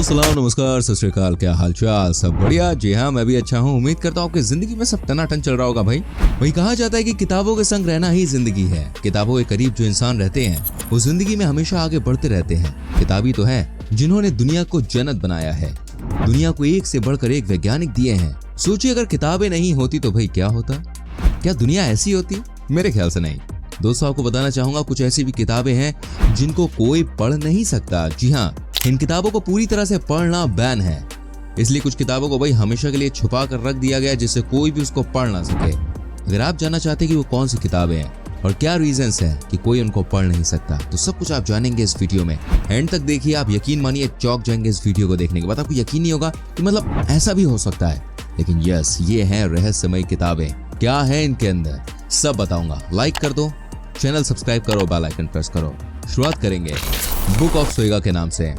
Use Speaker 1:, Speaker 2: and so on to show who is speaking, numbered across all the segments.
Speaker 1: Hello, सलाम, नमस्कार, सत श्री अकाल। क्या हाल चाल? सब बढ़िया? जी हाँ, मैं भी अच्छा हूँ। उम्मीद करता हूँ आपकी जिंदगी में सब टनाटन चल रहा होगा। भाई वही कहा जाता है कि किताबों के संग रहना ही जिंदगी है। किताबों के करीब जो इंसान रहते हैं वो जिंदगी में हमेशा आगे बढ़ते रहते हैं। किताबी तो है जिन्होंने दुनिया को जन्नत बनाया है, दुनिया को एक से बढ़कर एक वैज्ञानिक दिए हैं। सोचिए अगर किताबें नहीं होती तो भाई क्या होता? क्या दुनिया ऐसी होती? मेरे ख्याल से नहीं। दोस्तों, आपको बताना चाहूंगा कुछ ऐसी भी किताबें हैं जिनको कोई पढ़ नहीं सकता। जी हाँ, इन किताबों को पूरी तरह से पढ़ना बैन है। इसलिए कुछ किताबों को भाई हमेशा के लिए छुपा कर रख दिया गया जिससे कोई भी उसको पढ़ ना सके। अगर आप जानना चाहते हैं कि वो कौन सी किताबें हैं और क्या रीजंस हैं कि कोई उनको पढ़ नहीं सकता, तो सब कुछ आप जानेंगे इस वीडियो में। एंड तक देखिए, आप यकीन मानिए चौंक जाएंगे इस वीडियो को देखने के बाद। आपको यकीन नहीं होगा कि मतलब ऐसा भी हो सकता है। लेकिन यस, ये है रहस्यमयी किताबें। क्या है इनके अंदर सब बताऊंगा। लाइक कर दो, चैनल सब्सक्राइब करो, बेल आइकन प्रेस करो। शुरुआत करेंगे बुक ऑफ सोएगा के नाम से।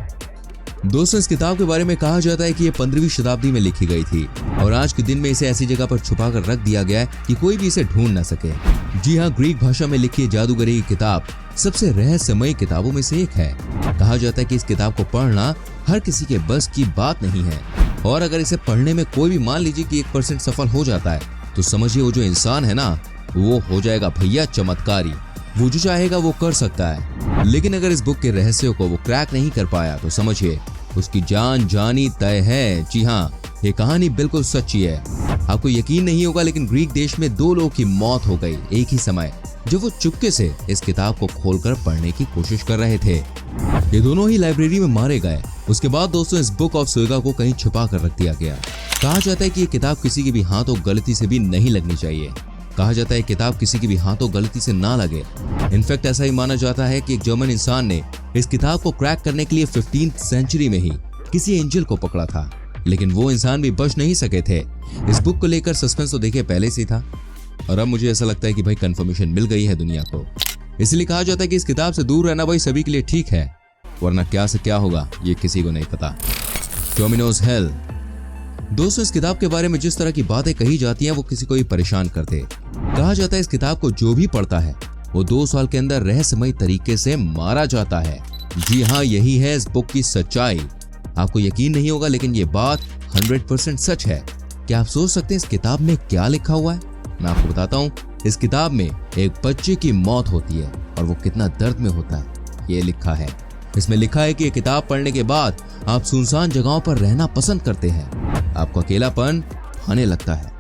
Speaker 1: दोस्तों, इस किताब के बारे में कहा जाता है कि ये 15वीं शताब्दी में लिखी गई थी और आज के दिन में इसे ऐसी जगह पर छुपा कर रख दिया गया है कि कोई भी इसे ढूंढ न सके। जी हाँ, ग्रीक भाषा में लिखी जादूगरी की किताब सबसे रहस्यमयी किताबों में से एक है। कहा जाता है कि इस किताब को पढ़ना हर किसी के बस की बात नहीं है और अगर इसे पढ़ने में कोई भी मान लीजिए कि 1% सफल हो जाता है तो समझिए वो जो इंसान है ना, वो हो जाएगा भैया चमत्कारी। वो जो चाहेगा वो कर सकता है। लेकिन अगर इस बुक के रहस्यों को वो क्रैक नहीं कर पाया तो समझिए उसकी जान जानी तय है। जी हाँ, ये कहानी बिल्कुल सच्ची है। आपको यकीन नहीं होगा लेकिन ग्रीक देश में 2 लोगों की मौत हो गई एक ही समय, जब वो चुपके से इस किताब को खोलकर पढ़ने की कोशिश कर रहे थे। ये दोनों ही लाइब्रेरी में मारे गए। उसके बाद दोस्तों इस बुक ऑफ सोएगा को कहीं छुपा कर रख दिया गया। कहा जाता है कि ये किताब किसी के भी हाथों गलती से भी नहीं लगनी चाहिए। कहा जाता है किताब किसी के भी हाथों गलती से ना लगे। इनफैक्ट ऐसा ही माना जाता है कि एक जर्मन इंसान ने इस किताब को क्रैक करने के लिए 15th सेंचुरी में ही किसी एंजल को पकड़ा था, लेकिन वो इंसान भी बच नहीं सके थे। इस बुक को लेकर सस्पेंस तो देखिए पहले से था और अब मुझे ऐसा लगता है कि भाई कंफर्मेशन मिल गई है दुनिया को। इसलिए कहा जाता है कि इस किताब से दूर रहना भाई सभी के लिए ठीक है, वरना क्या से क्या होगा ये किसी को नहीं पता। Domino's hello. दोस्तों, इस किताब के बारे में जिस तरह की बातें कही जाती हैं वो किसी को भी परेशान कर दे। कहा जाता है इस किताब को जो भी पढ़ता है वो 2 साल के अंदर रहस्यमयी तरीके से मारा जाता है। जी हाँ, यही है इस बुक की सच्चाई। आपको यकीन नहीं होगा लेकिन ये बात 100% सच है। क्या आप सोच सकते हैं इस किताब में क्या लिखा हुआ है? मैं आपको बताता हूँ। इस किताब में एक बच्चे की मौत होती है और वो कितना दर्द में होता है ये लिखा है। इसमें लिखा है कि ये किताब पढ़ने के बाद आप सुनसान जगहों पर रहना पसंद करते हैं, आपको अकेलापन आने लगता है।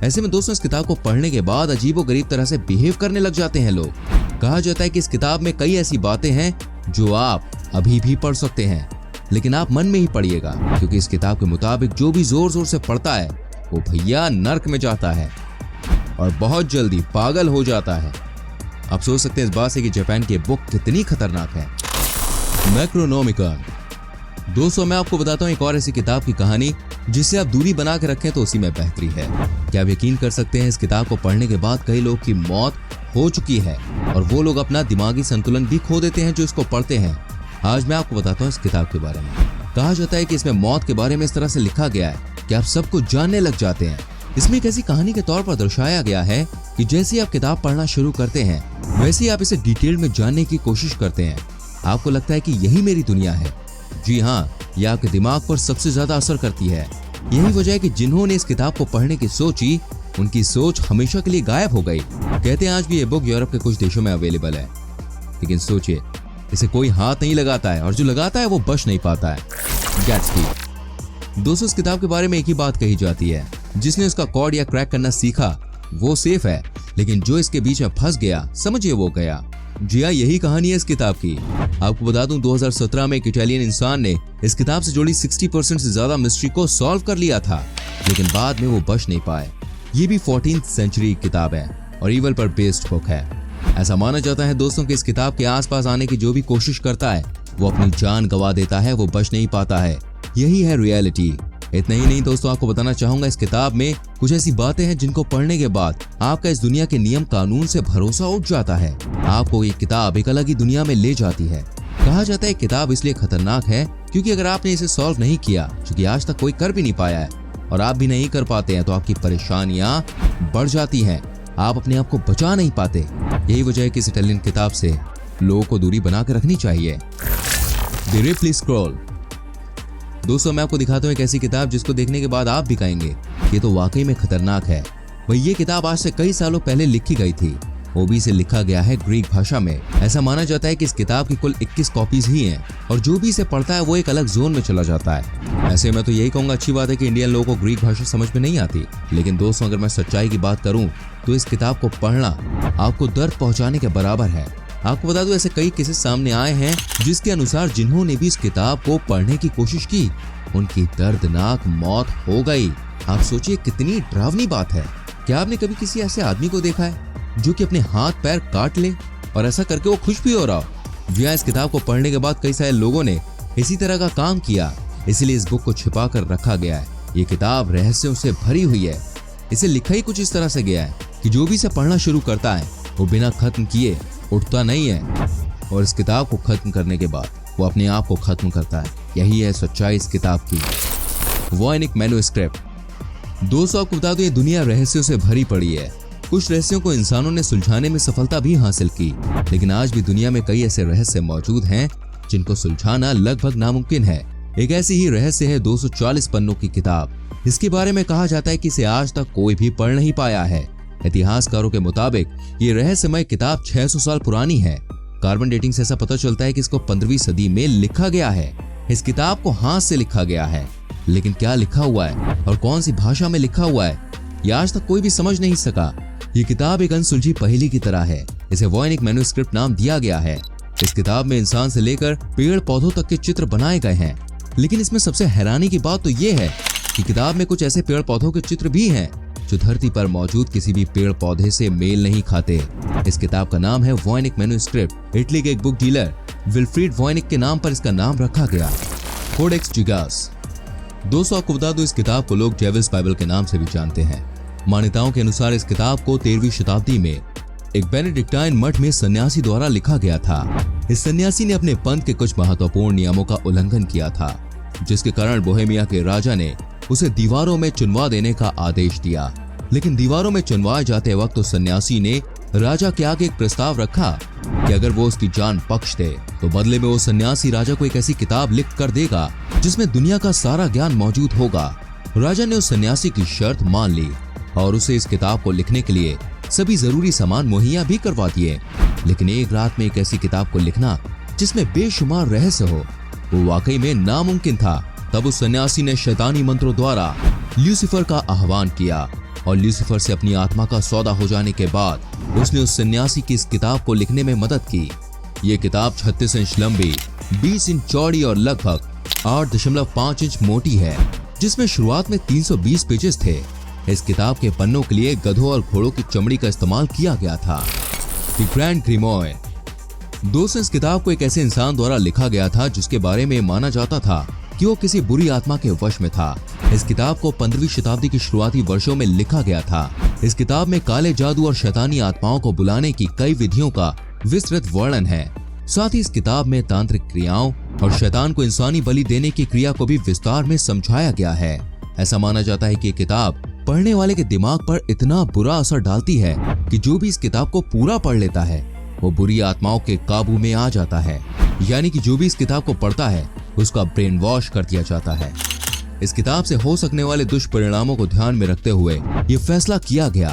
Speaker 1: ऐसे में दोस्तों इस किताब को पढ़ने के बाद अजीबोगरीब तरह से बिहेव करने लग जाते हैं लोग। कहा जाता है कि इस किताब में कई ऐसी बातें हैं जो आप अभी भी पढ़ सकते हैं, लेकिन आप मन में ही पढ़िएगा, क्योंकि इस किताब के मुताबिक जो भी जोर जोर से पढ़ता है वो भैया नर्क में जाता है और बहुत जल्दी पागल हो जाता है। आप सोच सकते हैं इस बात से कि जापान की बुक कितनी खतरनाक है। मैक्रोनोमिकन। दोस्तों, मैं आपको बताता हूँ एक और ऐसी किताब की कहानी जिससे आप दूरी बना के रखें तो उसी में बेहतरी है। क्या आप यकीन कर सकते हैं इस किताब को पढ़ने के बाद कई लोग की मौत हो चुकी है और वो लोग अपना दिमागी संतुलन भी खो देते हैं जो इसको पढ़ते हैं। आज मैं आपको बताता हूँ इस किताब के बारे में। कहा जाता है कि इसमें मौत के बारे में इस तरह से लिखा गया है कि आप सब कुछ जानने लग जाते हैं। इसमें एक ऐसी कहानी के तौर पर दर्शाया गया है कि जैसे आप किताब पढ़ना शुरू करते हैं वैसे ही आप इसे डिटेल में जानने की कोशिश करते हैं। आपको लगता है कि यही मेरी दुनिया है। जी हाँ, यह आपके दिमाग पर सबसे ज्यादा असर करती है। यही वजह है कि जिन्होंने इस किताब को पढ़ने की सोची उनकी सोच हमेशा के लिए गायब हो गई। कहते हैं आज भी ये बुक यूरोप के कुछ देशों में अवेलेबल है, लेकिन सोचिए इसे कोई हाथ नहीं लगाता है और जो लगाता है वो बच नहीं पाता है। गैट्सबी। दोस्तों, इस किताब के बारे में एक ही बात कही जाती है, जिसने उसका कोड या क्रैक करना सीखा वो सेफ है, लेकिन जो इसके बीच में फंस गया समझिए वो गया। जी हाँ, यही कहानी है इस किताब की। आपको बता दूं 2017 में एक इटालियन इंसान ने इस किताब से जुड़ी 60% से ज्यादा मिस्ट्री को सॉल्व कर लिया था, लेकिन बाद में वो बच नहीं पाए। ये भी 14th सेंचुरी किताब है और ईवल पर बेस्ड बुक है। ऐसा माना जाता है दोस्तों कि इस किताब के आसपास आने की जो भी कोशिश करता है वो अपनी जान गंवा देता है, वो बच नहीं पाता है। यही है रियलिटी। इतना ही नहीं दोस्तों, आपको बताना चाहूंगा इस किताब में कुछ ऐसी बातें हैं जिनको पढ़ने के बाद आपका इस दुनिया के नियम कानून से भरोसा उठ जाता है। आपको ये किताब एक अलग ही दुनिया में ले जाती है। कहा जाता है किताब इसलिए खतरनाक है क्योंकि अगर आपने इसे सॉल्व नहीं किया, क्योंकि आज तक कोई कर भी नहीं पाया है और आप भी नहीं कर पाते हैं, तो आपकी परेशानियां बढ़ जाती हैं, आप अपने आप को बचा नहीं पाते। यही वजह है कि इस इटालियन किताब से लोगों को दूरी बना कर रखनी चाहिए। The replay scroll. दोस्तों मैं आपको दिखाता हूँ एक ऐसी किताब जिसको देखने के बाद आप भी कहेंगे ये तो वाकई में खतरनाक है। वही ये किताब आज से कई सालों पहले लिखी गई थी, वो भी इसे लिखा गया है ग्रीक भाषा में। ऐसा माना जाता है कि इस किताब की कुल 21 कॉपीज ही हैं और जो भी इसे पढ़ता है वो एक अलग जोन में चला जाता है। ऐसे मैं तो यही कहूंगा अच्छी बात है कि इंडियन लोगों को ग्रीक भाषा समझ में नहीं आती, लेकिन दोस्तों अगर मैं सच्चाई की बात करूं तो इस किताब को पढ़ना आपको दर्द पहुंचाने के बराबर है। आपको बता दूं ऐसे कई केसेस सामने आए हैं जिसके अनुसार जिन्होंने भी इस किताब को पढ़ने की कोशिश की उनकी दर्दनाक मौत हो गई। आप सोचिए कितनी डरावनी बात है। क्या आपने कभी किसी ऐसे आदमी को देखा है जो कि अपने हाथ पैर काट ले और ऐसा करके वो खुश भी हो रहा हो? जी हाँ, इस किताब को पढ़ने के बाद कई सारे लोगों ने इसी तरह का काम किया, इसीलिए इस बुक को छिपा कर रखा गया है। ये किताब रहस्यों से भरी हुई है। इसे लिखा ही कुछ इस तरह से गया है कि जो भी इसे पढ़ना शुरू करता है वो बिना खत्म किए उठता नहीं है और इस किताब को खत्म करने के बाद वो अपने आप को खत्म करता है। यही है सच्चाई इस किताब की। वॉयनिक मैन्युस्क्रिप्ट। दोस्तों आपको बता दो ये दुनिया रहस्यों से भरी पड़ी है। कुछ रहस्यों को इंसानों ने सुलझाने में सफलता भी हासिल की, लेकिन आज भी दुनिया में कई ऐसे रहस्य मौजूद हैं जिनको सुलझाना लगभग नामुमकिन है। एक ऐसी ही रहस्य है 240 पन्नों की किताब। इसके बारे में कहा जाता है कि इसे आज तक कोई भी पढ़ नहीं पाया है। इतिहासकारों के मुताबिक ये रहस्यमय किताब 600 साल पुरानी है। कार्बन डेटिंग से ऐसा पता चलता है कि इसको 15वीं सदी में लिखा गया है। इस किताब को हाथ से लिखा गया है, लेकिन क्या लिखा हुआ है और कौन सी भाषा में लिखा हुआ है ये आज तक कोई भी समझ नहीं सका। ये किताब एक अनसुलझी पहेली की तरह है। इसे वॉयनिक मैन्युस्क्रिप्ट नाम दिया गया है। इस किताब में इंसान से लेकर पेड़ पौधों तक के चित्र बनाए गए हैं, लेकिन इसमें सबसे हैरानी की बात तो ये है कि किताब में कुछ ऐसे पेड़ पौधों के चित्र भी हैं जो धरती पर मौजूद किसी भी पेड़ पौधे से मेल नहीं खाते। इस किताब का नाम है वॉयनिक मैन्युस्क्रिप्ट। इटली के एक बुक डीलर विल्फ्रीड वॉयनिक के नाम पर इसका नाम रखा गया। कोडेक्स जिगास। दोस्तों आपको बता दो इस किताब को लोग जेविस बाइबल के नाम से भी जानते हैं। मान्यताओं के अनुसार इस किताब को 13वीं शताब्दी में एक बेनेडिक्टाइन मठ में सन्यासी द्वारा लिखा गया था। इस सन्यासी ने अपने पंथ के कुछ महत्वपूर्ण नियमों का उल्लंघन किया था, जिसके कारण बोहेमिया के राजा ने उसे दीवारों में चुनवा देने का आदेश दिया। लेकिन दीवारों में चुनवाए जाते वक्त उस सन्यासी ने राजा के आगे एक प्रस्ताव रखा कि अगर वो उसकी जान बख्श दे तो बदले में वो सन्यासी राजा को एक ऐसी किताब लिख कर देगा जिसमें दुनिया का सारा ज्ञान मौजूद होगा। राजा ने उस सन्यासी की शर्त मान ली और उसे इस किताब को लिखने के लिए सभी जरूरी सामान मुहैया भी करवा दिए। लेकिन एक रात में एक ऐसी किताब को लिखना जिसमें बेशुमार रहस्य हो वो वाकई में नामुमकिन था। तब उस सन्यासी ने शैतानी मंत्रों द्वारा ल्यूसीफर का आह्वान किया और ल्यूसीफर से अपनी आत्मा का सौदा हो जाने के बाद उसने उस सन्यासी की इस किताब को लिखने में मदद की। ये किताब 36 इंच लंबी, 20 इंच चौड़ी और लगभग 8.5 इंच मोटी है, जिसमें शुरुआत में 320 पेजेस थे। इस किताब के पन्नों के लिए गधों और घोड़ों की चमड़ी का इस्तेमाल किया गया था। The grand grimoire. दोस्तों इस किताब को एक ऐसे इंसान द्वारा लिखा गया था जिसके बारे में माना जाता था कि वो किसी बुरी आत्मा के वश में था। इस किताब को 15वीं शताब्दी की शुरुआती वर्षों में लिखा गया था। इस किताब में काले जादू और शैतानी आत्माओं को बुलाने की कई विधियों का विस्तृत वर्णन है। साथ ही इस किताब में तांत्रिक क्रियाओं और शैतान को इंसानी बलि देने की क्रिया को भी विस्तार में समझाया गया है। ऐसा माना जाता है कि ये किताब पढ़ने वाले के दिमाग पर इतना बुरा असर डालती है कि जो भी इस किताब को पूरा पढ़ लेता है वो बुरी आत्माओं के काबू में आ जाता है। यानी कि जो भी इस किताब को पढ़ता है उसका ब्रेन वॉश कर दिया जाता है। इस किताब से हो सकने वाले दुष्परिणामों को ध्यान में रखते हुए ये फैसला किया गया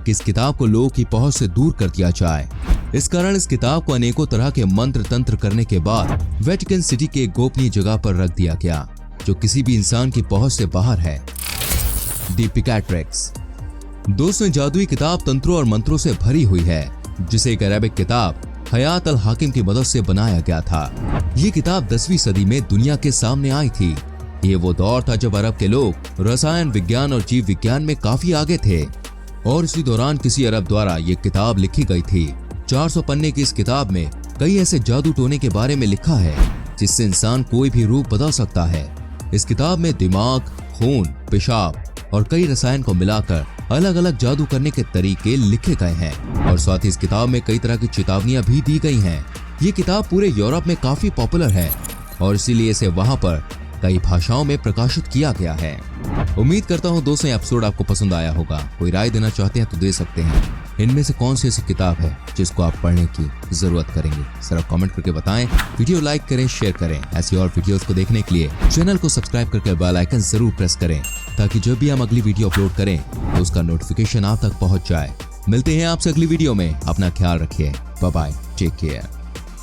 Speaker 1: कि इस किताब को लोगों की पहुंच से दूर कर दिया जाए। इस कारण इस किताब को अनेकों तरह के मंत्र तंत्र करने के बाद वेटिकन सिटी के एक गोपनीय जगह पर रख दिया गया जो किसी भी इंसान की पहुंच से बाहर है। द पिकैट्रिक्स। दोस्तों जादुई किताब तंत्रों और मंत्रों से भरी हुई है, जिसे एक अरेबिक किताब हयात अल हाकिम की मदद से बनाया गया था। ये किताब 10वीं सदी में दुनिया के सामने आई थी। ये वो दौर था जब अरब के लोग रसायन विज्ञान और जीव विज्ञान में काफी आगे थे और इसी दौरान किसी अरब द्वारा ये किताब लिखी गई थी। 400 पन्ने की इस किताब में कई ऐसे जादू टोने के बारे में लिखा है जिससे इंसान कोई भी रूप बदल सकता है। इस किताब में दिमाग, खून, पेशाब और कई रसायन को मिलाकर अलग अलग जादू करने के तरीके लिखे गए हैं और साथ ही इस किताब में कई तरह की चेतावनियां भी दी गई हैं। ये किताब पूरे यूरोप में काफी पॉपुलर है और इसीलिए इसे वहां पर कई भाषाओं में प्रकाशित किया गया है। उम्मीद करता हूँ दोस्तों ये एपिसोड आपको पसंद आया होगा। कोई राय देना चाहते हैं तो दे सकते हैं। इनमें से कौन सी ऐसी किताब है जिसको आप पढ़ने की जरूरत करेंगे? जरा कमेंट करके बताएं। वीडियो लाइक करें, शेयर करें। ऐसी और वीडियोस को देखने के लिए चैनल को सब्सक्राइब करके बेल आइकन जरूर प्रेस करें, ताकि जब भी हम अगली वीडियो अपलोड करें तो उसका नोटिफिकेशन आप तक पहुंच जाए। मिलते हैं आपसे अगली वीडियो में। अपना ख्याल रखिए। Bye bye, take care.